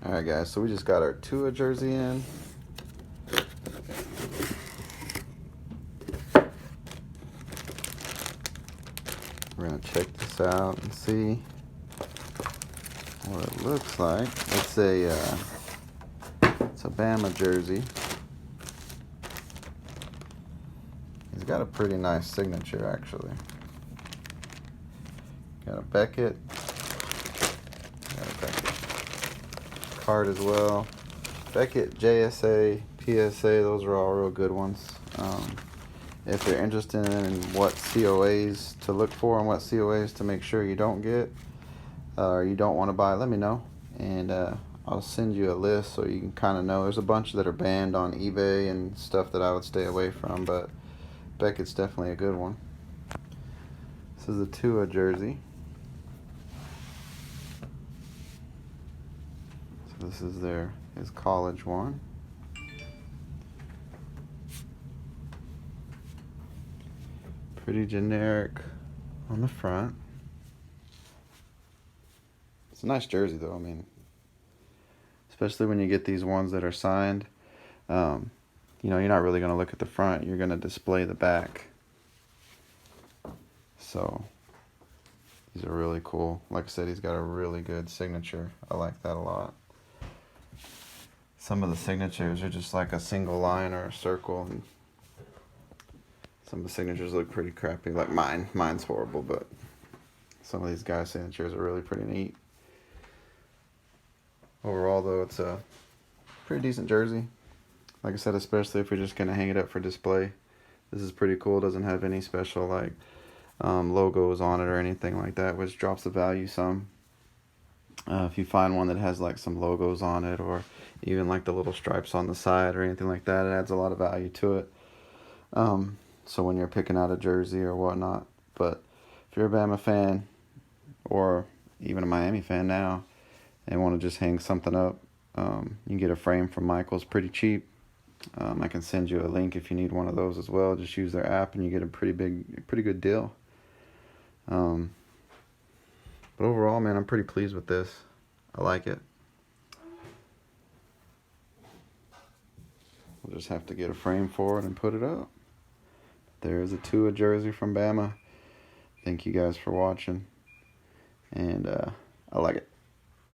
Alright guys, so we just got our Tua jersey in. We're going to check this out and see what it looks like. It's a Alabama jersey. He's got a pretty nice signature actually. Got a Beckett. Card as well. Beckett, JSA, PSA, those are all real good ones. If you're interested in what COAs to look for and what COAs to make sure you don't get or you don't want to buy, let me know, and I'll send you a list so you can kind of know. There's a bunch that are banned on eBay and stuff that I would stay away from, but Beckett's definitely a good one. This is a Tua jersey. So this is his college one. Pretty generic on the front. It's a nice jersey though, I mean, especially when you get these ones that are signed. You know, you're not really going to look at the front, you're going to display the back. So these are really cool. Like I said, he's got a really good signature. I like that a lot. Some of the signatures are just like a single line or a circle, and some of the signatures look pretty crappy, like mine. Mine's horrible, but some of these guys' signatures are really pretty neat. Overall, though, it's a pretty decent jersey. Like I said, especially if you're just going to hang it up for display. This is pretty cool. It doesn't have any special like logos on it or anything like that, which drops the value some. If you find one that has like some logos on it, or even like the little stripes on the side or anything like that, it adds a lot of value to it. So when you're picking out a jersey or whatnot. But if you're a Bama fan or even a Miami fan now and want to just hang something up, you can get a frame from Michael's pretty cheap. I can send you a link if you need one of those as well. Just use their app and you get a pretty good deal. But overall, man, I'm pretty pleased with this. I like it. We'll just have to get a frame for it and put it up. There's a Tua jersey from Bama. Thank you guys for watching. And I like it.